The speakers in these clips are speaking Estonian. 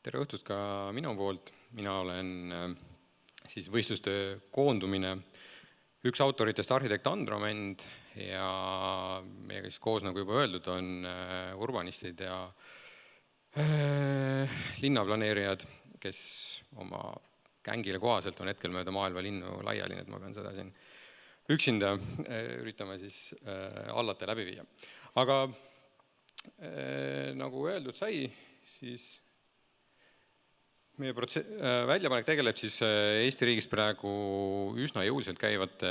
Tere õhtust ka minu poolt. Mina olen siis võistluste koondumine üks autoritest arhitekt Andromend ja meiega siis koos, nagu juba öeldud, on urbanistid ja linnaplaneerijad, kes oma kängile kohaselt on hetkel mööda maailma linnu laiali, et ma pean seda siin üksinda üritama siis hallata ja läbi viia. Aga nagu öeldud sai, siis meie väljapanek tegeleb siis Eesti riigis praegu üsna jõuliselt käivate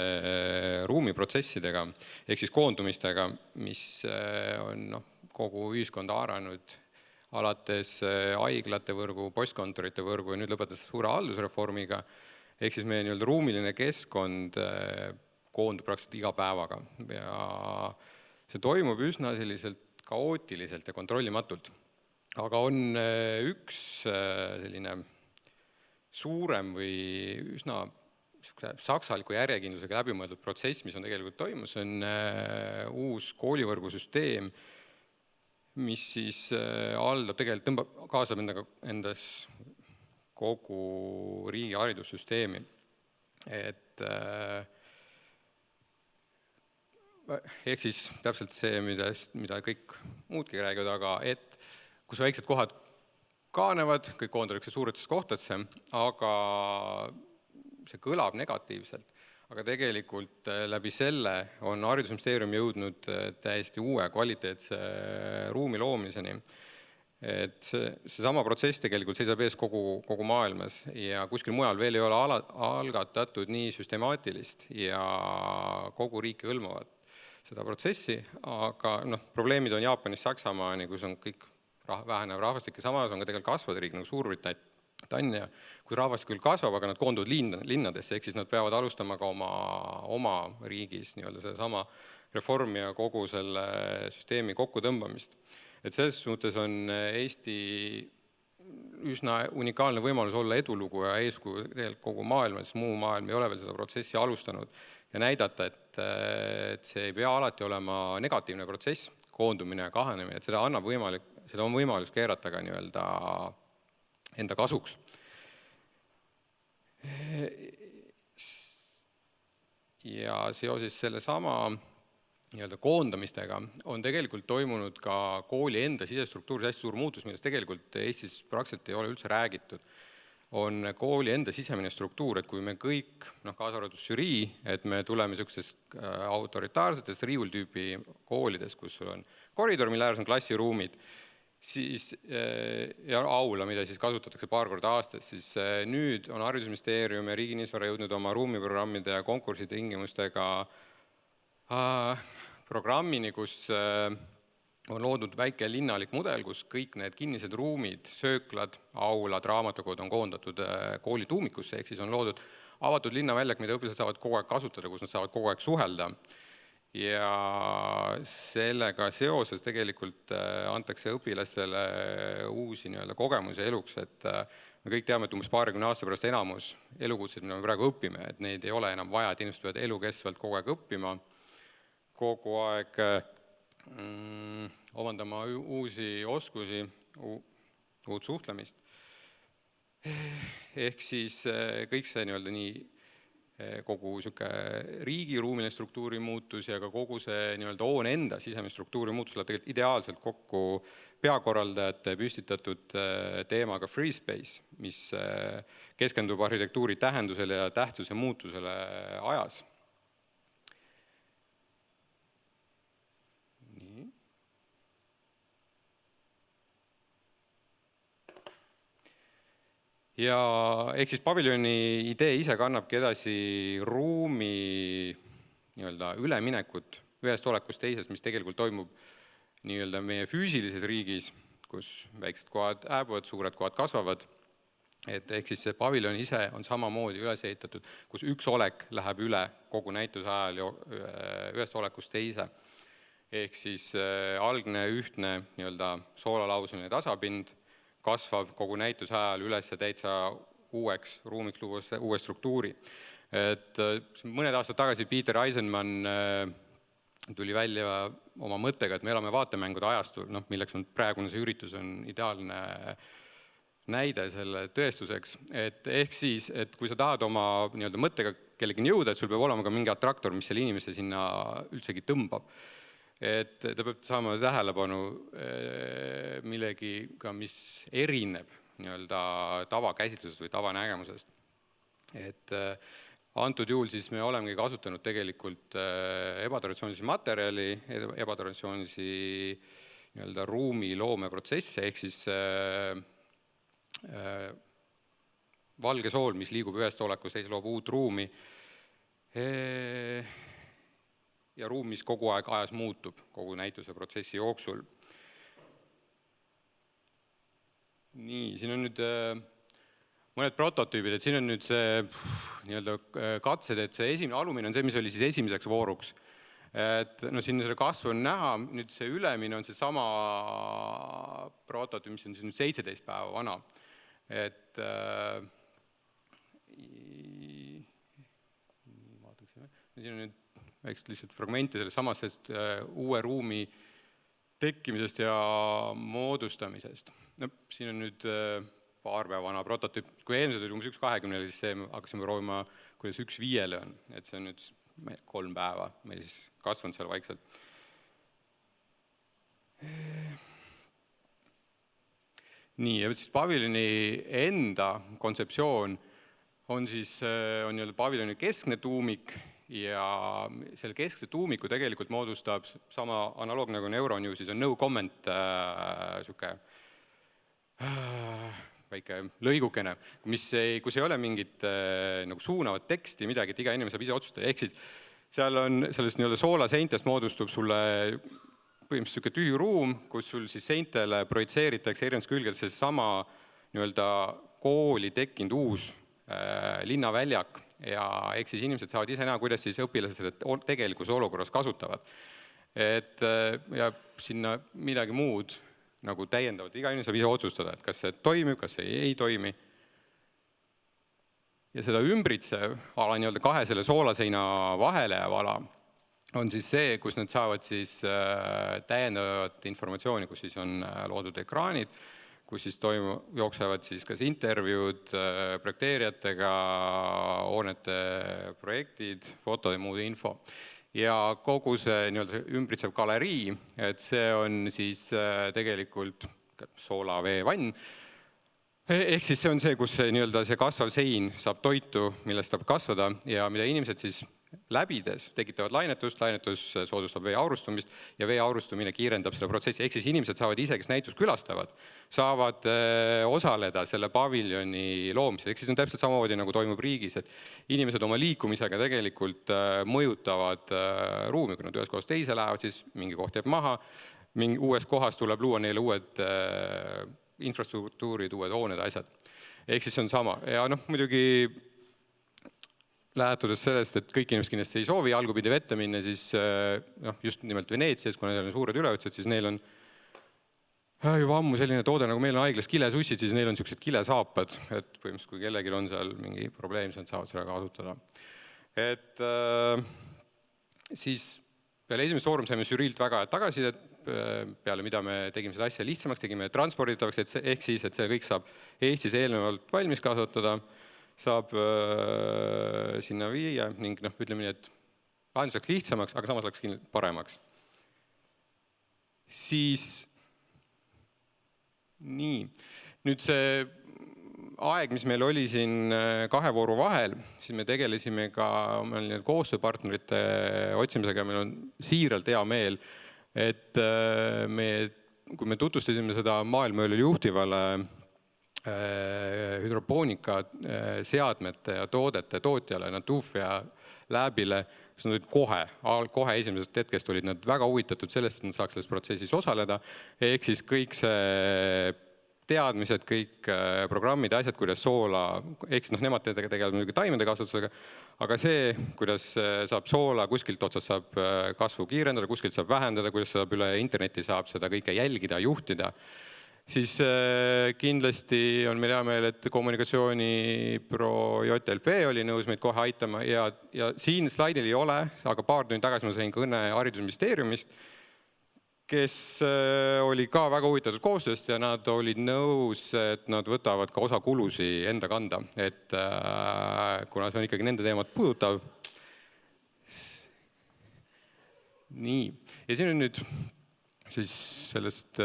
ruumiprotsessidega, ehk siis koondumistega, mis on kogu ühiskonda haaranud alates haiglate võrgu, postkontorite võrgu ja nüüd lõpetades suure haldusreformiga, ehk siis meie ruumiline keskkond koondub praktiliselt iga päevaga ja see toimub üsna selliselt kaootiliselt ja kontrollimatult. Aga on üks selline suurem või üsna saksaliku järjekindlusega läbimõeldud protsess, mis on tegelikult toimus, see on uus koolivõrgusüsteem, mis siis haldab, tegelikult kaasab endas kogu riigi haridussüsteemi. Ehk siis täpselt see, mida kõik muudki räägivad, aga kus väiksed kohad kaanevad, kõik koondatakse suuretesse kohtadesse, aga see kõlab negatiivselt. Aga tegelikult läbi selle on haridusministeerium jõudnud täiesti uue kvaliteetse ruumi loomiseni. See sama protsess tegelikult seisab ees kogu maailmas ja kuskil mujal veel ei ole algatatud nii süstemaatilist ja kogu riiki hõlmavat seda protsessi, aga probleemid on Jaapanis, Saksamaani, kus on kõik vähenev rahvastik ja samas on ka tegelikult kasvavad riik nagu Suurbritannia, kus rahvastik küll kasvab, aga nad koonduvad linnadesse, ehk siis nad peavad alustama ka oma riigis selle sama reformi ja kogu selle süsteemi kokkutõmbamist. Selles suhtes on Eesti üsna unikaalne võimalus olla edulugu ja eeskuju tegelikult kogu maailma, sest muu maailm ei ole veel seda protsessi alustanud ja näidata, et see ei pea alati olema negatiivne protsess, koondumine ja kahanemine, et seda on võimalus keerata ka enda kasuks. Ja seoses selle sama koondamistega on tegelikult toimunud ka kooli enda sisestruktuuris hästi suur muutus, millest tegelikult Eestis praktiliselt ei ole üldse räägitud. On kooli enda sisemine struktuur, et kui me kõik, kaasa arvatud žürii, et me tuleme niisugustest autoritaarsetest riiultüüpi koolidest, kus sul on koridor, mille ääres on klassiruumid, siis, ja aula, mida siis kasutatakse paar korda aastas, siis nüüd on haridusministeerium ja Riigi Kinnisvara jõudnud oma ruumiprogrammide ja konkursitingimustega programmini, kus on loodud väike linnalik mudel, kus kõik need kinnised ruumid, sööklad, aulad, raamatukogud on koondatud kooli tuumikusse, ehk siis on loodud avatud linnaväljak, mida õpilased saavad kogu aeg kasutada, kus nad saavad kogu aeg suhelda. Ja sellega seoses tegelikult antakse õpilastele uusi kogemusi eluks, et me kõik teame, et umbes 20 aasta pärast enamus elukutseid, mida me praegu õpime, et neid ei ole enam vaja, et inimesed peavad elukestvalt kogu aeg õppima, kogu aeg omandama uusi oskusi, uut suhtlemist. Ehk siis kõik see nii kogu riigi ruumiline struktuuri muutus ja ka kogu see hoone enda sisemine struktuuri muutus läheb tegelikult ideaalselt kokku peakorraldajate püstitatud teemaga Free Space, mis keskendub arhitektuuri tähendusele ja tähtsuse muutusele ajas. Ja ehk siis paviljoni idee ise kannabki edasi ruumi üleminekut ühest olekust teisest, mis tegelikult toimub meie füüsilises riigis, kus väiksed kohad hääbuvad, suured kohad kasvavad. Ehk siis see paviljoni ise on samamoodi üles ehitatud, kus üks olek läheb üle kogu näituse ajal ühest olekust teise. Ehk siis algne ühtne soolalauseline tasapind kasvab kogu näituse ajal üles täitsa uueks ruumiks luues uue struktuuri. Mõned aastad tagasi Peter Eisenman tuli välja oma mõttega, et me elame vaatemängude ajastul, milleks on praegune see üritus on ideaalne näide selle tõestuseks, et ehk siis, et kui sa tahad oma nii-öelda mõttega kellegi jõuda, et sul peab olema ka mingi attraktor, mis selle inimese sinna üldsegi tõmbab. Et ta peab saama tähelepanu millegiga, mis erineb nii-öelda tavakäsitlusest või tavanägemusest. Et antud juhul siis me olemegi kasutanud tegelikult ebatraditsioonilisi materjali, ebatraditsioonilisi nii-öelda ruumi loomeprotsesse, ehk siis valge sool, mis liigub ühest olekust, teise loob uut ruumi ja ruum, mis kogu aeg ajas muutub kogu näituse protsessi jooksul. Nii, siin on nüüd mõned prototüübid, et siin on nüüd see nii-öelda katsed, et see esimene alumine on see, mis oli siis esimeseks vooruks. Et no siin selle kasvu on näha, nüüd see ülemine on see sama prototüüp, mis on siis nüüd 17 päeva vana. Et siin on nüüd väikselt lihtsalt fragmente sellest samast uue ruumi tekkimisest ja moodustamisest. No, siin on nüüd paar päeva vana prototüüp. Kui eelmised oli umbes 1.20, siis see hakkasime proovima, kuidas 1.5 on. Et see on nüüd 3 päeva meil siis kasvanud seal vaikselt. Nii, ja siis paviljoni enda kontseptsioon on siis on paviljoni keskne tuumik ja selle keskse tuumiku tegelikult moodustab sama analoog nagu Neuron, siis on no comment siuke väike lõigukene, kus ei ole mingit nagu suunavat teksti, midagi, et iga inimene saab ise otsustada. Ehk siis seal on sellest nii-öelda soolaseintest moodustub sulle põhimõtteliselt siuke tühi ruum, kus sul siis seintele projitseeritakse erinevates külgedest see sama nii-öelda kooli tekkinud uus linnaväljak ja ehk siis inimesed saavad ise näha, kuidas siis õpilased seda tegelikus olukorras kasutavad. Et ja sinna midagi muud nagu täiendavalt, iga inimene saab ise otsustada, et kas see toimib, kas see ei toimi. Ja seda ümbritsev ala nii-öelda kahe selle soolaseina vahele jääv ala on siis see, kus nad saavad siis täiendavat informatsiooni, kus siis on loodud ekraanid, kus siis jooksevad siis kas intervjuud projekteerijatega, hoonete projektid, fotod ja muud info. Ja kogu see nii-öelda ümbritsev galerii, et see on siis tegelikult soolaveevann. Ehk siis see on see, kus nii-öelda see kasvav sein saab toitu, millest saab kasvada ja mida inimesed siis läbides tekitavad lainetust, lainetus soodustab vee aurustumist ja vee aurustumine kiirendab selle protsessi. Ehk siis inimesed saavad ise, kes näitust külastavad, saavad osaleda selle paviljoni loomisel. Ehk siis on täpselt samamoodi nagu toimub riigis, et inimesed oma liikumisega tegelikult mõjutavad ruumi, kui nad ühest kohast teise lähevad, siis mingi koht jääb maha, mingi uues kohas tuleb luua neile uued infrastruktuurid, uued hooned, asjad. Ehk siis on sama. Ja noh, muidugi lähetudes sellest, et kõik inimesed kindlasti ei soovi algupidi vette minna, siis just nimelt Veneetsias, kui neil on suured üleujutused, siis neil on juba ammu selline toode, nagu meil on haiglas kilesussid, siis neil on niisugused kilesaapad, et põhimõtteliselt kui kellelgi on seal mingi probleem, siis nad saavad seda kasutada. Et siis peale esimest foorum saime žüriilt väga tagasisidet, peale mida me tegime seda asja lihtsamaks, tegime transporditavaks, ehk siis, et see kõik saab Eestis eelnevalt valmis kasvatada, saab sinna viia ning ütleme nii, et lahendus läks lihtsamaks, aga samas läks paremaks. Siis nii, nüüd see aeg, mis meil oli siin 2 vooru vahel, siis me tegelesime ka koostööpartnerite otsimisega, meil on siiralt hea meel, et kui me tutvustasime seda maailma juhtivale hüdropoonika seadmete ja toodete tootjale, Natufia Labile, siis nad olid kohe esimesest hetkest olid nad väga huvitatud sellest, et nad saaks selles protsessis osaleda, ehk siis kõik see teadmised, kõik programmid, asjad, kuidas soola, ehk siis nemad tegelevad muidugi taimede kasvatusega, aga see, kuidas saab soola, kuskilt otsast saab kasvu kiirendada, kuskilt saab vähendada, kuidas saab üle interneti saab seda kõike jälgida, juhtida, siis kindlasti on meil hea meel, et kommunikatsioonipro JLP oli nõus meid kohe aitama ja siin slaidil ei ole, aga paar tundi tagasi ma sain kõne haridusministeeriumist, kes oli ka väga huvitatud koostööst ja nad olid nõus, et nad võtavad ka osa kulusi enda kanda, et kuna see on ikkagi nende teemat puudutav. Nii, ja siin on nüüd siis sellest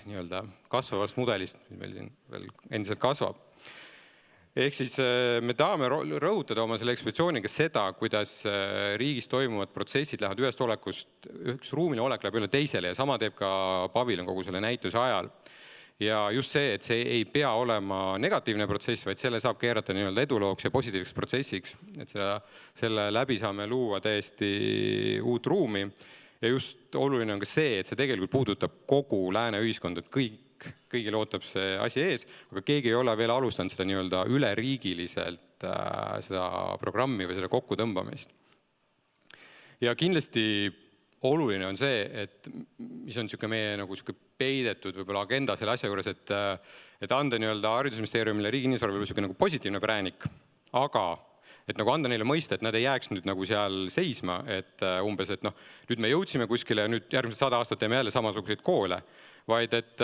nii-öelda kasvavast mudelist, mis meil siin veel endiselt kasvab. Ehk siis me tahame rõhutada oma selle ekspeditsiooniga seda, kuidas riigis toimuvad protsessid lähevad ühest olekust, üks ruumiline olek läheb üle teisele ja sama teeb ka paviljon kogu selle näituse ajal. Ja just see, et see ei pea olema negatiivne protsess, vaid selle saab keerata nii-öelda edulooks ja positiivseks protsessiks, et selle läbi saame luua täiesti uut ruumi. Ja just oluline on ka see, et see tegelikult puudutab kogu lääne ühiskonda, et kõigil ootab see asi ees, aga keegi ei ole veel alustanud seda nii-öelda üleriigiliselt seda programmi või seda kokkutõmbamist. Ja kindlasti oluline on see, et mis on meie nagu peidetud võib-olla agenda selle asja juures, et anda nii-öelda haridusministeeriumile Riigi Kinnisvara nagu positiivne präänik, aga et nagu anda neile mõista, et nad ei jääks nüüd nagu seal seisma, et umbes, et nüüd me jõudsime kuskile ja nüüd järgmised 100 aastat teeme jälle samasuguseid koole, vaid et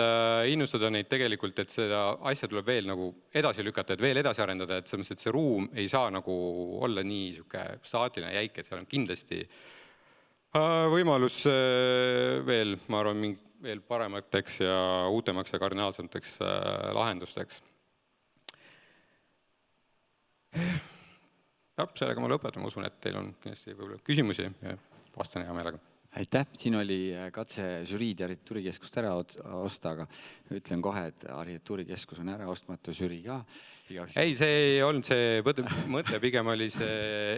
innustada neid tegelikult, et seda asja tuleb veel nagu edasi lükata, et veel edasi arendada, et selles mõttes, et see ruum ei saa nagu olla nii staatiline jäik, et seal on kindlasti võimalus veel, ma arvan, veel paremateks ja uutemaks ja kardinaalsemateks lahendusteks. Sellega ma lõpetan, ma usun, et teil on kindlasti küsimusi ja vastan hea meelega. Aitäh, siin oli katse žüriid ja arhitektuurikeskust ära osta, aga ütlen kohe, et arhitektuurikeskus on ära ostmatu, žürii ka. Ei, see ei olnud see mõte, pigem oli see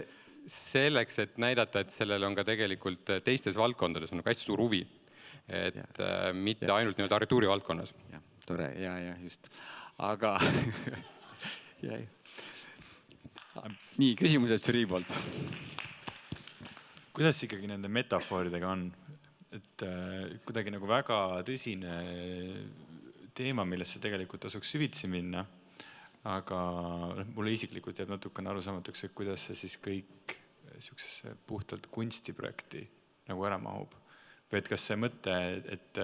selleks, et näidata, et sellel on ka tegelikult teistes valdkondades on hästi suur huvi, et mitte ainult nii-öelda arhitektuuri valdkonnas. Tore, ja just. Aga nii, küsimused žürii poolt. Kuidas ikkagi nende metafooridega on? Et kuidagi nagu väga tõsine teema, millesse tegelikult tasuks süvitsi minna, aga mulle isiklikult jääb natukene arusaamatuks, et kuidas see siis kõik sellisesse puhtalt kunstiprojekti nagu ära mahub. Või et kas see mõte, et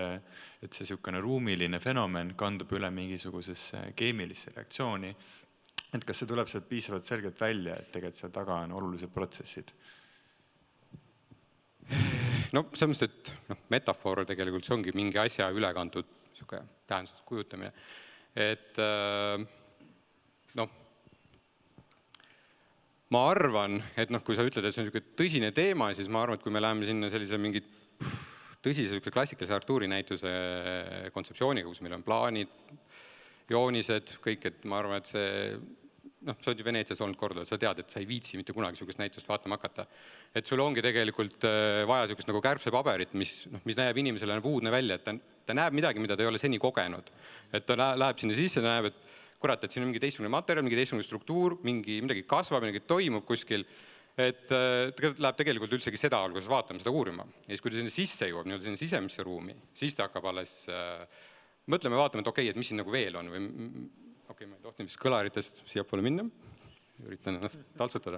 see selline ruumiline fenomen kandub üle mingisugusesse keemilisse reaktsiooni, et kas see tuleb sealt piisavalt selgelt välja, et tegelikult seal taga on olulised protsessid? No selles mõttes, et metafoor tegelikult see ongi mingi asja ülekantud tähendusest kujutamine. Et ma arvan, et kui sa ütled, et see on tõsine teema, siis ma arvan, et kui me läheme sinna sellise mingi tõsise klassikalise arhitektuuri näituse kontseptsiooniga, kus meil on plaanid, joonised, kõik, et ma arvan, et see on ju Veneetsias olnud korduvalt, sa tead, et sa ei viitsi mitte kunagi sellist näitust vaatama hakata. Et sul ongi tegelikult vaja sellist nagu kärbsepaberit, mis näeb inimesele uudne välja, et ta näeb midagi, mida ta ei ole seni kogenud. Et ta läheb sinna sisse, ta näeb, et kurat, et siin on mingi teistsugune materjal, mingi teistsugune struktuur, midagi kasvab, midagi toimub kuskil, et ta läheb tegelikult üldsegi seda alguses vaatama, seda uurima. Ja siis, kui ta sinna sisse jõuab, sinna sisemisse ruumi, siis ta hakkab alles mõtlema ja vaatama, et okei, et mis siin nagu veel on või okei, ma ei tohti vist kõlaritest siia poole minna, üritan ennast taltsutada.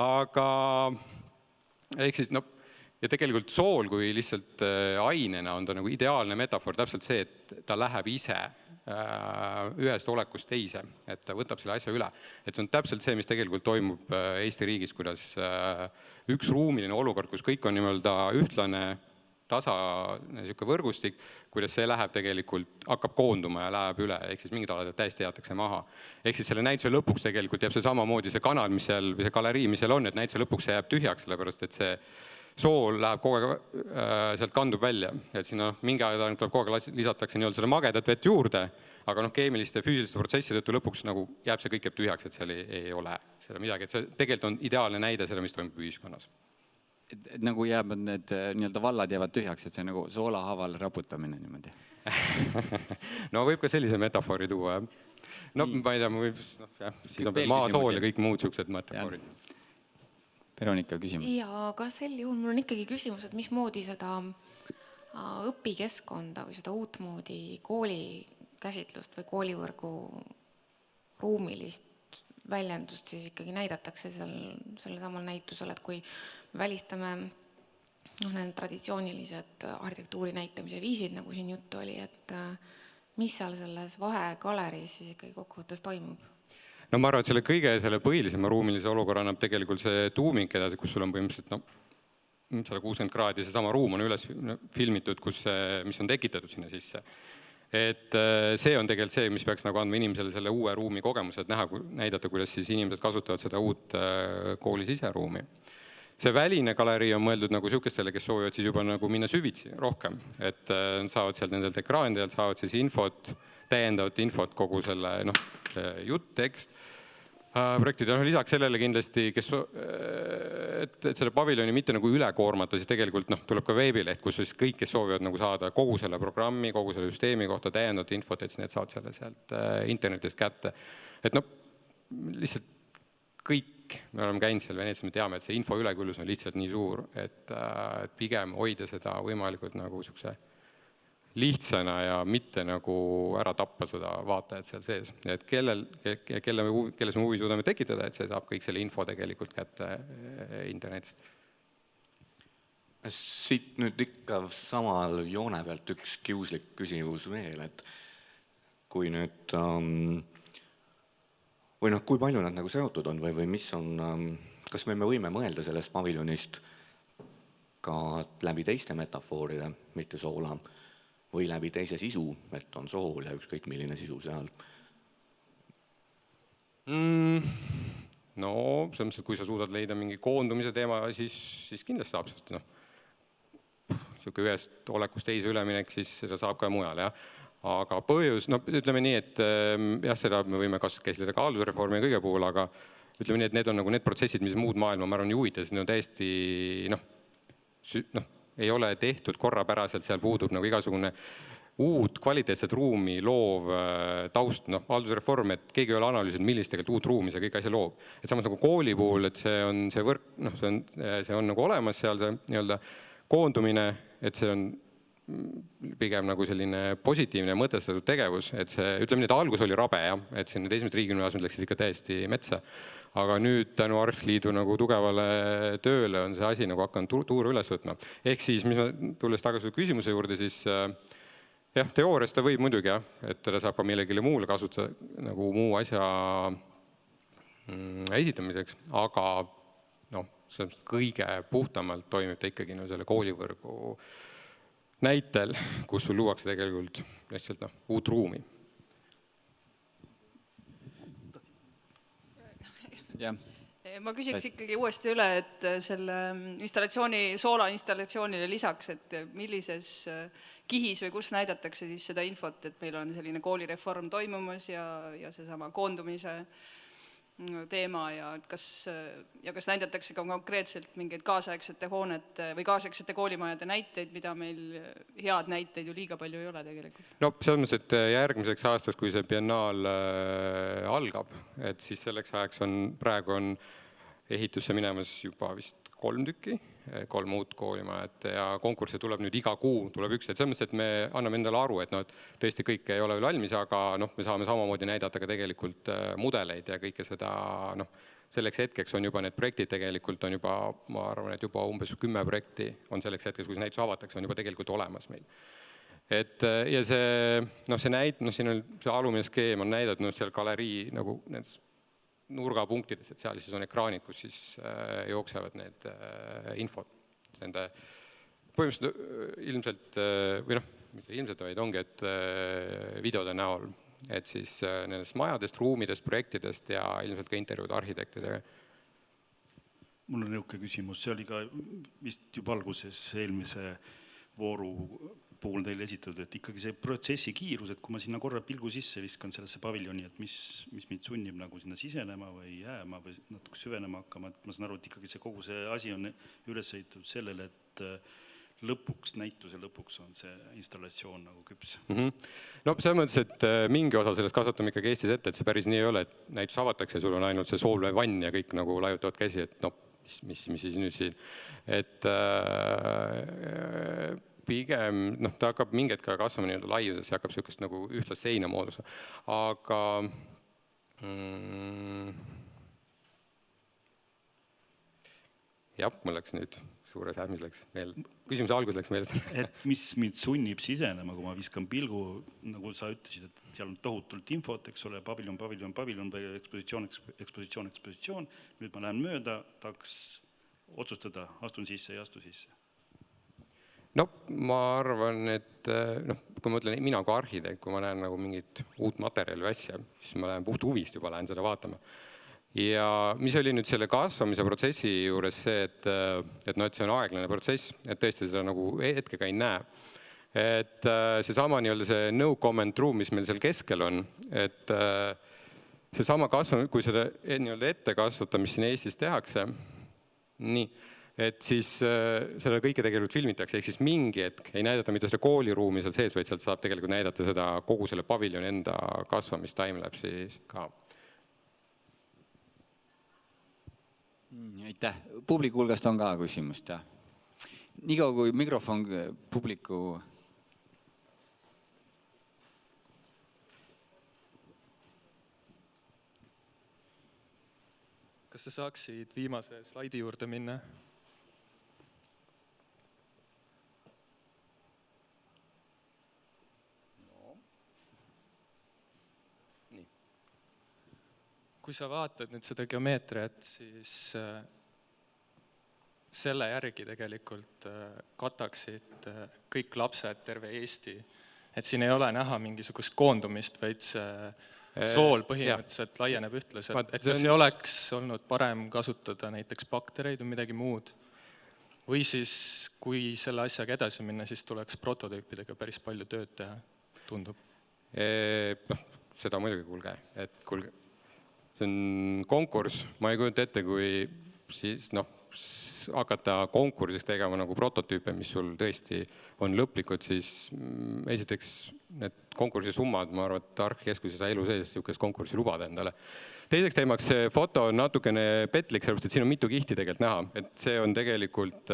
Aga ehk siis, ja tegelikult sool kui lihtsalt ainena on ta nagu ideaalne metafoor, täpselt see, et ta läheb ise ühest olekust teise, et ta võtab selle asja üle. Et see on täpselt see, mis tegelikult toimub Eesti riigis, kuidas üks ruumiline olukord, kus kõik on nimelt ühtlane, tasa võrgustik, kuidas see läheb tegelikult, hakkab koonduma ja läheb üle, ehk siis mingid alad täiesti jäetakse maha. Ehk siis selle näituse lõpuks tegelikult jääb see samamoodi see kanal, mis seal, või see galerii, mis seal on, et näituse lõpuks see jääb tühjaks, sellepärast et see sool läheb kogu aeg, sealt kandub välja. Et sinna mingi aeg tuleb kogu aeg lisatakse nii-öelda seda magedat vett juurde, aga keemiliste ja füüsiliste protsesside tõttu lõpuks nagu jääb see kõik tühjaks, et seal ei ole seda midagi. Et see tegelikult on ideaalne näide selle, mis toimub ühiskonnas. Et nagu jääb, need nii-öelda vallad jäävad tühjaks, et see nagu soolahaaval raputamine niimoodi. No võib ka sellise metafoori tuua. Ma ei tea, siis on maasool ja kõik muud sellised metafoorid. Veronika, küsimus. Ja ka sel juhul mul on ikkagi küsimus, et mismoodi seda õpikeskkonda või seda uutmoodi kooli käsitlust või koolivõrgu ruumilist väljendust siis ikkagi näidatakse selle samal näitusel, et kui me välistame need traditsioonilised arhitektuuri näitamise viisid, nagu siin juttu oli, et mis seal selles vahegaleriis siis ikkagi kokkuvõttes toimub? No ma arvan, et selle põhilisema ruumilise olukorra annab tegelikult see tuumik edasi, kus sul on põhimõtteliselt 160 kraadi, seesama ruum on üles filmitud, mis on tekitatud sinna sisse. Et see on tegelikult see, mis peaks nagu andma inimesele selle uue ruumi kogemuse, et näidata, kuidas siis inimesed kasutavad seda uut kooli siseruumi. See väline galerii on mõeldud nagu sihukestele, kes soovivad siis juba nagu minna süvitsi rohkem, et saavad sealt nendelt ekraanidelt, saavad siis infot, täiendavat infot, kogu selle jutt, tekst, projektid. Lisaks sellele kindlasti, et selle paviljoni mitte nagu üle koormata, siis tegelikult tuleb ka veebileht, kus siis kõik, kes soovivad nagu saada kogu selle programmi, kogu selle süsteemi kohta täiendavat infot, et siis need saavad selle sealt internetist kätte. Et lihtsalt kõik, me oleme käinud seal Veneetsias, me teame, et see info üleküllus on lihtsalt nii suur, et pigem hoida seda võimalikult nagu sihukese lihtsana ja mitte nagu ära tappa seda vaatajat seal sees. Et kelles me huvi suudame tekitada, et see saab kõik selle info tegelikult kätte internetist. Siit nüüd ikka samal joone pealt üks kiuslik küsimus veel, et kui nüüd või kui palju nad nagu seotud on või mis on, kas me võime mõelda sellest paviljonist ka läbi teiste metafooride, mitte soola, või läbi teise sisu, et on sool ja ükskõik milline sisu seal? No, selles mõttes, et kui sa suudad leida mingi koondumise teema, siis kindlasti saab sest, sihuke ühest olekust teise üleminek, siis seda saab ka mujal, jah. Aga põhjus, ütleme nii, et jah, seda me võime käsitleda ka haldusreformi ja kõige puhul, aga ütleme nii, et need on nagu need protsessid, mis muud maailma, ma arvan, juhides, need on täiesti, ei ole tehtud korrapäraselt, seal puudub nagu igasugune uut kvaliteetset ruumi loov taust, haldusreform, et keegi ei ole analüüsinud, millist tegelikult uut ruumi see kõik asja loob. Et samas nagu kooli puhul, et see on see võrk, see on nagu olemas seal see nii-öelda koondumine, et see on pigem nagu selline positiivne mõtestatud tegevus, et see, ütleme nii, et algus oli rabe, jah, et siin need esimesed riigigümnaasiumid läksid ikka täiesti metsa, aga nüüd tänu Arhliidu nagu tugevale tööle on see asi nagu hakanud tuure üles võtma. Ehk siis, tulles tagasi küsimuse juurde, siis jah, teoorias ta võib muidugi, jah, et teda saab ka millegile muule kasutada nagu muu asja esitamiseks, aga kõige puhtamalt toimib ta ikkagi selle koolivõrgu näitel, kus sul luuakse tegelikult lihtsalt uut ruumi. Yeah. Ma küsiks ikkagi uuesti üle, et selle soola installatsioonile lisaks, et millises kihis või kus näidatakse siis seda infot, et meil on selline koolireform toimumas ja seesama koondumise teema ja kas näidatakse ka konkreetselt mingeid kaasaegsete hoonete või kaasaegsete koolimajade näiteid, mida meil head näiteid ju liiga palju ei ole tegelikult. No selles mõttes, et järgmiseks aastaks, kui see biennaal algab, et siis selleks ajaks praegu on ehitusse minemas juba vist 3 tükki, 3 uut koolimajat ja konkursse tuleb nüüd iga kuu, tuleb üks, et selles mõttes, et me anname endale aru, et tõesti kõik ei ole veel valmis, aga me saame samamoodi näidata ka tegelikult mudeleid ja kõike seda, selleks hetkeks on juba need projektid tegelikult on juba, ma arvan, et juba umbes 10 projekti on selleks hetkeks, kui see näitus avatakse, on juba tegelikult olemas meil. Et ja see siin on see alumine skeem on näidatud seal galerii nagu nendes nurgapunktides, et seal siis on ekraanid, kus siis jooksevad need infod. Nende põhimõtteliselt ilmselt, või mitte ilmselt, vaid ongi, et videode näol, et siis nendest majadest, ruumidest, projektidest ja ilmselt ka intervjuud arhitektidega. Mul on niisugune küsimus, see oli ka vist juba alguses eelmise vooru puhul teile esitatud, et ikkagi see protsessi kiirus, et kui ma sinna korra pilgu sisse viskan sellesse paviljoni, et mis mind sunnib nagu sinna sisenema või jääma või natuke süvenema hakkama, et ma saan aru, et ikkagi see kogu see asi on üles ehitatud sellele, et näituse lõpuks on see installatsioon nagu küps. No selles mõttes, et mingi osa sellest kasvatame ikkagi Eestis ette, et see päris nii ei ole, et näitus avatakse ja sul on ainult see soolvann ja kõik nagu laiutavad käsi, et mis siis nüüd siin, et pigem, ta hakkab mingid ka kasvama nii-öelda laiuses ja hakkab sihukest nagu ühtlast seina moodusama. Aga Jah, mul läks nüüd suures hämmis läks meelde. Küsimuse algus läks meelde. Et mis mind sunnib sisenema, kui ma viskan pilgu, nagu sa ütlesid, et seal on tohutult infot, eks ole, paviljon, või ekspositsioon. Nüüd ma lähen mööda, tahaks otsustada, astun sisse ja astu sisse. No ma arvan, et kui ma ütlen mina kui arhitekt, kui ma näen nagu mingit uut materjali või asja, siis ma lähen puht huvist juba lähen seda vaatama. Ja mis oli nüüd selle kasvamise protsessi juures see, et see on aeglane protsess, et tõesti seda nagu hetkega ei näe. Et seesama see no comment room, mis meil seal keskel on, et seesama kasvamine, kui seda ette kasvatamist siin Eestis tehakse, nii, et siis selle kõike tegelikult filmitakse, ehk siis mingi hetk ei näidata mitte seda kooliruumi seal sees, vaid sealt saab tegelikult näidata seda kogu selle paviljoni enda kasvamist timelapse'is ka. Aitäh. Publiku hulgast on ka küsimust, jah? Niikaua kui mikrofon publiku... Kas sa saaksid viimase slaidi juurde minna? Kui sa vaatad nüüd seda geomeetriat, siis selle järgi tegelikult kataksid kõik lapsed terve Eesti. Et siin ei ole näha mingisugust koondumist, vaid see sool põhimõtteliselt laieneb ütleselt. Et kas ei oleks olnud parem kasutada näiteks baktereid või midagi muud? Või siis, kui selle asjaga edasi minna, siis tuleks prototüüpidega päris palju tööd teha, tundub? Seda muidugi kuulge. See on konkurss, ma ei kujuta ette, kui siis hakata konkursis tegema nagu prototüüpe, mis sul tõesti on lõplikud, siis esiteks need konkursi summad, ma arvan, et Arhkeskuses ei saa elu sees niisugust konkurssi lubada endale. Teiseks teemaks see foto on natukene petlik, sellepärast, et siin on mitu kihti tegelikult näha, et see on tegelikult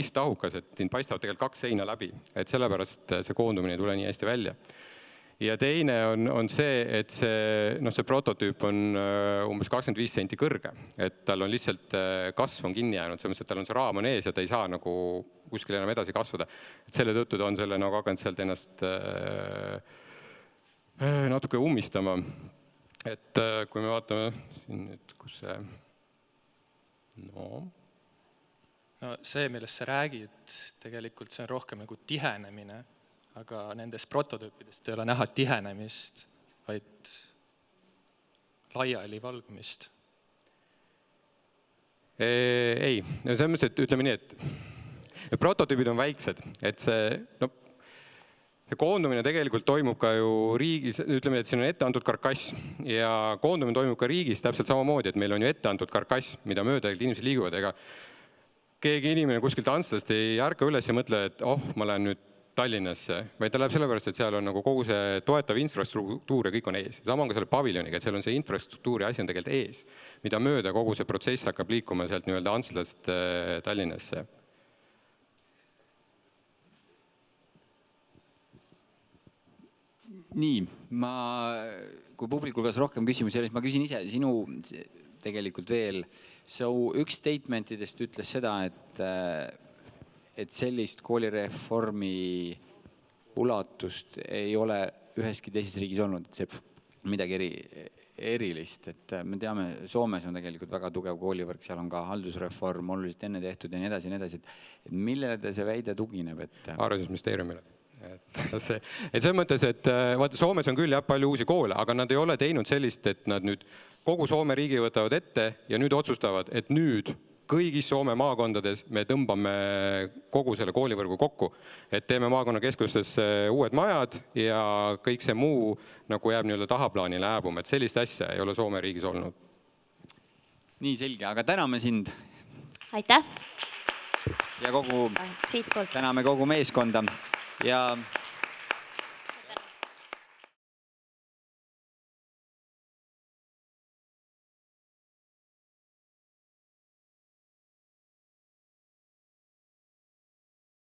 risttahukas, et siin paistavad tegelikult 2 seina läbi, et sellepärast see koondumine ei tule nii hästi välja. Ja teine on see, et see prototüüp on umbes 25 senti kõrge, et tal on lihtsalt kasv on kinni jäänud, selles mõttes, et tal on see raam on ees ja ta ei saa nagu kuskil enam edasi kasvada. Et selle tõttu ta on selle nagu hakanud sealt ennast natuke ummistama. Et kui me vaatame siin nüüd, kus see... No see, millest sa räägid, tegelikult see on rohkem nagu tihenemine. Aga nendest prototüüpidest ei ole näha tihenemist, vaid laiali valgumist. Ei, selles mõttes, et ütleme nii, et prototüübid on väiksed, et see koondumine tegelikult toimub ka ju riigis, ütleme, et siin on ette antud karkass ja koondumine toimub ka riigis täpselt samamoodi, et meil on ju ette antud karkass, mida mööda inimesed liiguvad, ega keegi inimene kuskilt Antslast ei ärka üles ja mõtle, et ma lähen nüüd Tallinnasse, vaid ta läheb sellepärast, et seal on nagu kogu see toetav infrastruktuur ja kõik on ees. Sama on ka selle paviljoniga, et seal on see infrastruktuuri asi on tegelikult ees, mida mööda kogu see protsess hakkab liikuma sealt nii-öelda Antslast Tallinnasse. Nii, kui publikul kas rohkem küsimusi oli, ma küsin ise sinu tegelikult veel. Üks statementidest ütles seda, et sellist koolireformi ulatust ei ole üheski teises riigis olnud, et see midagi erilist. Et me teame, Soomes on tegelikult väga tugev koolivõrk, seal on ka haldusreform oluliselt enne tehtud ja nii edasi. Et millele te see väide tugineb? Haridusministeeriumile. Et selles mõttes, et vaata, Soomes on küll palju uusi koole, aga nad ei ole teinud sellist, et nad nüüd kogu Soome riigi võtavad ette ja nüüd otsustavad, et nüüd kõigis Soome maakondades me tõmbame kogu selle koolivõrgu kokku, et teeme maakonnakeskustesse uued majad ja kõik see muu nagu jääb nii-öelda tahaplaanile hääbuma, et sellist asja ei ole Soome riigis olnud. Nii selge, aga täname sind. Aitäh! Ja täname kogu meeskonda ja